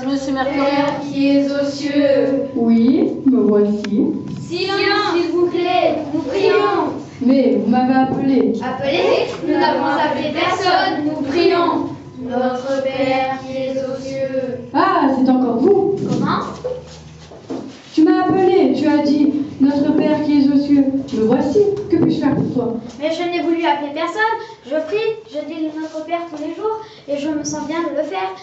Monsieur Mercurien, qui est aux cieux. Oui, me voici. Silence, s'il vous plaît, nous prions. Mais vous m'avez appelé. Appelez, nous n'avons appelé personne, nous prions. Notre Père qui est aux cieux. Ah, c'est encore vous. Comment? Tu m'as appelé, tu as dit, notre Père qui est aux cieux. Me voici, que puis-je faire pour toi? Mais je n'ai voulu appeler personne. Je prie, je dis notre Père tous les jours et je me sens bien de le faire.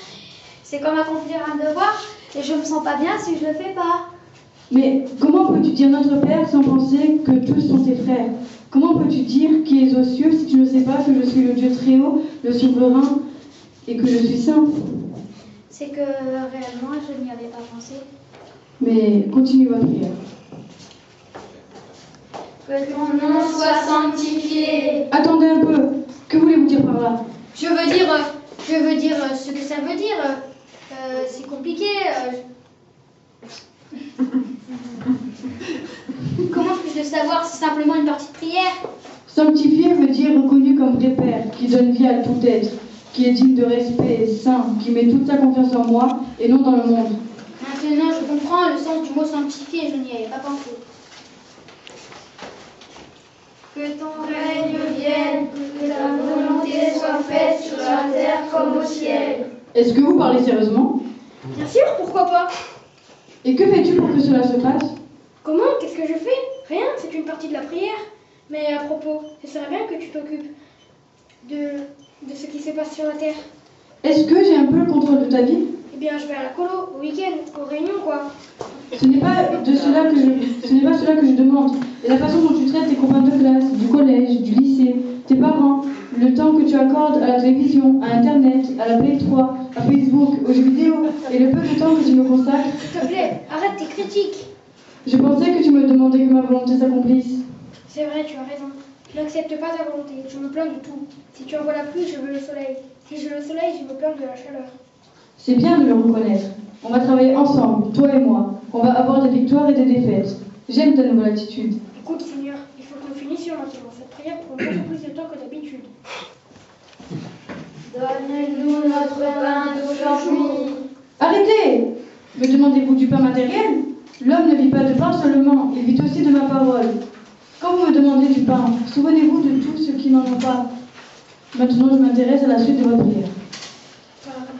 C'est comme accomplir un devoir et je me sens pas bien si je le fais pas. Mais comment peux-tu dire notre Père sans penser que tous sont tes frères? Comment peux-tu dire qui est aux cieux si tu ne sais pas que je suis le Dieu très haut, le souverain et que je suis saint? C'est que réellement je n'y avais pas pensé. Mais continue votre prière. Que ton nom soit sanctifié. Attendez un peu, que voulez-vous dire par là? Je veux dire ce que ça veut dire. C'est compliqué. Comment puis-je le savoir? C'est simplement une partie de prière. Sanctifié veut dire reconnu comme vrai Père, qui donne vie à tout être, qui est digne de respect, saint, qui met toute sa confiance en moi et non dans le monde. Maintenant, je comprends le sens du mot sanctifié, je n'y avais pas pensé. Que ton règne vienne, que ta volonté soit faite sur la terre comme au ciel. Est-ce que vous parlez sérieusement? Bien sûr, pourquoi pas? Et que fais-tu pour que cela se passe? Comment? Qu'est-ce que je fais? Rien, c'est une partie de la prière. Mais à propos, ce serait bien que tu t'occupes de ce qui se passe sur la terre. Est-ce que j'ai un peu le contrôle de ta vie? Eh bien, je vais à la colo, au week-end, aux réunions, quoi. Ce n'est pas cela que je demande. Et la façon dont tu traites tes copains de classe, du collège, du lycée, tes parents, le temps que tu accordes à la télévision, à Internet, à la Play 3, à Facebook, aux jeux vidéo, et le peu de temps que tu me consacres. S'il te plaît, arrête tes critiques. Je pensais que tu me demandais que ma volonté s'accomplisse. C'est vrai, tu as raison. Je n'accepte pas ta volonté, je me plains de tout. Si tu envoies la pluie, je veux le soleil. Si je veux le soleil, je me plains de la chaleur. C'est bien de le reconnaître. On va travailler ensemble, toi et moi. On va avoir des victoires et des défaites. J'aime ta nouvelle attitude. Écoute, Seigneur, il faut que nous finissions maintenant. Cette prière prend beaucoup plus de temps que d'habitude. Donne-nous notre pain d'aujourd'hui. Arrêtez! Me demandez-vous du pain matériel? L'homme ne vit pas de pain seulement, il vit aussi de ma parole. Quand vous me demandez du pain, souvenez-vous de tous ceux qui n'en ont pas. Maintenant, je m'intéresse à la suite de votre prière.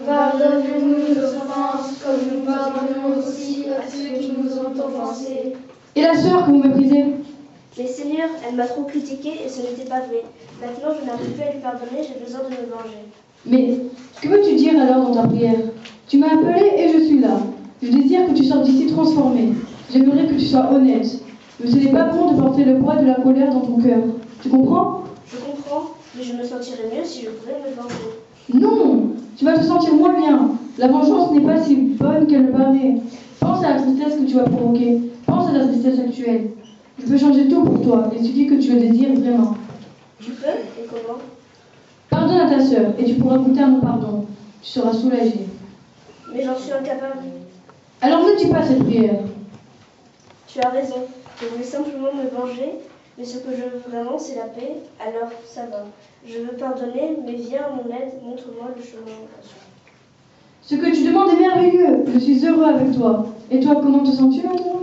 Pardonne-nous nos offenses, comme nous pardonnons aussi à ceux qui nous ont offensés. Et la sœur que vous méprisez? Mais Seigneur, elle m'a trop critiqué et ce n'était pas vrai. Maintenant, je n'arrive plus à lui pardonner, j'ai besoin de me venger. Mais que veux-tu dire alors dans ta prière? Tu m'as appelé et je suis là. Je désire que tu sortes d'ici transformé. J'aimerais que tu sois honnête. Mais ce n'est pas bon de porter le poids de la colère dans ton cœur. Tu comprends? Je comprends, mais je me sentirais mieux si je pouvais me venger. Non! Tu vas te sentir moins bien. La vengeance n'est pas si bonne qu'elle le paraît. Pense à la tristesse que tu vas provoquer. Pense à ta tristesse actuelle. Je peux changer tout pour toi. Il suffit que tu le désires vraiment. Tu peux? Et comment? Pardonne à ta sœur et tu pourras goûter à mon pardon. Tu seras soulagé. Mais j'en suis incapable. Alors ne dis pas cette prière. Tu as raison. Je voulais simplement me venger, mais ce que je veux vraiment, c'est la paix. Alors, ça va. Je veux pardonner, mais viens à mon aide, montre-moi le chemin. Ce que tu demandes est merveilleux. Je suis heureux avec toi. Et toi, comment te sens-tu maintenant?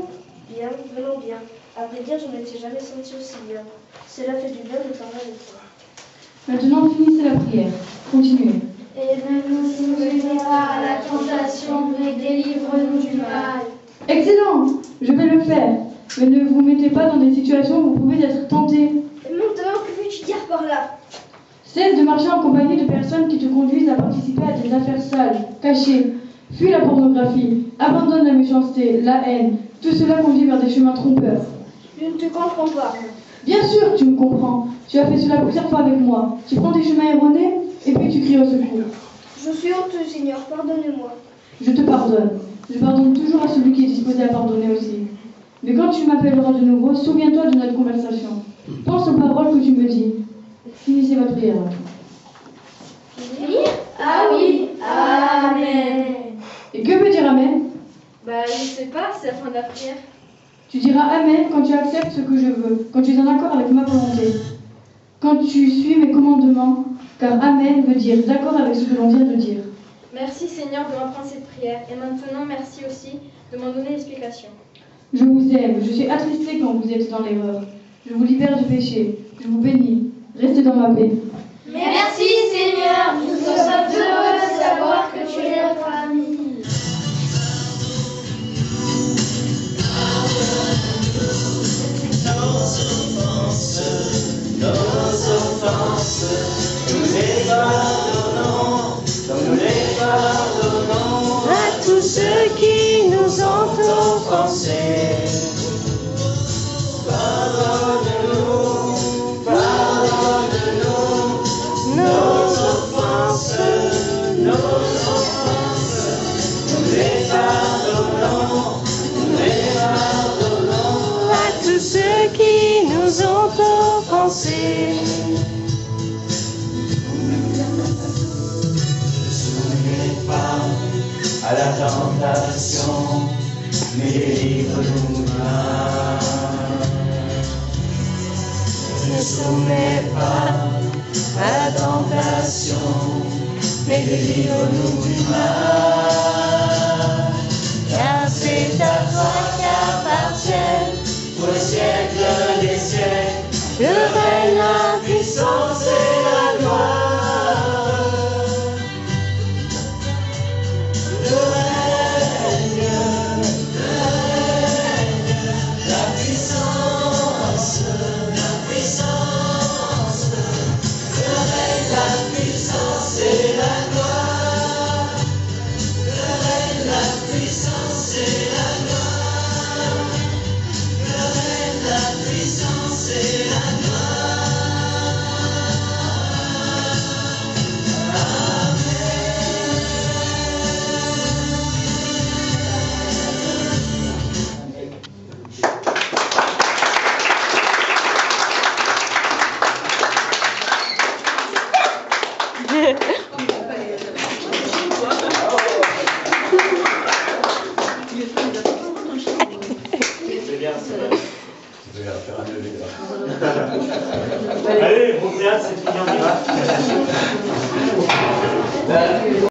Bien, vraiment bien. À vrai dire, je ne m'étais jamais sentie aussi bien. Cela fait du bien de parler avec toi. Maintenant, finissez la prière. Continuez. Et ne nous soumets pas à la tentation, mais délivre-nous du mal. Excellent! Je vais le faire. Mais ne vous mettez pas dans des situations où vous pouvez être tenté. Maintenant, que veux-tu dire par là? Cesse de marcher en compagnie de personnes qui te conduisent à participer à des affaires sales, cachées. Fuis la pornographie. Abandonne la méchanceté, la haine. Tout cela conduit vers des chemins trompeurs. Je ne te comprends pas. Bien sûr, tu me comprends. Tu as fait cela plusieurs fois avec moi. Tu prends des chemins erronés et puis tu cries au secours. Je suis honteux, Seigneur, pardonne-moi. Je te pardonne. Je pardonne toujours à celui qui est disposé à pardonner aussi. Mais quand tu m'appelleras de nouveau, souviens-toi de notre conversation. Pense aux paroles que tu me dis. Finissez votre prière. Ah oui, Amen. Et que veut dire Amen? Je sais pas, c'est la fin de la prière. Tu diras Amen quand tu acceptes ce que je veux, quand tu es en accord avec ma volonté. quand tu suis mes commandements, car Amen veut dire d'accord avec ce que l'on vient de dire. Merci Seigneur de m'apprendre cette prière et maintenant merci aussi de m'en donner l'explication. Je vous aime, je suis attristé quand vous êtes dans l'erreur. Je vous libère du péché, je vous bénis, restez dans ma paix. Merci Seigneur, nous sommes heureux de savoir que tu es notre ami. Nos offenses, nous les pardonnons, comme nous les pardonnons à tous ceux qui nous ont offensés. Pardonne-nous, pardonne-nous nos offenses, nous les pardonnons, à tous ceux qui nous ont offensés. Ne soumets pas à la tentation, mais délivre-nous du mal. Ne soumets pas à la tentation, mais délivre-nous du mal. Car c'est à toi qu'appartiennent pour le siècle des siècles le règne, la puissance et la gloire. Le règne, la puissance, le règne, la puissance et la gloire. Le règne, la puissance et la gloire. Le règne, la puissance et la gloire. C'est bien, c'est bien. Je vais faire un lever là. Allez, bon théâtre, c'est fini, on y va.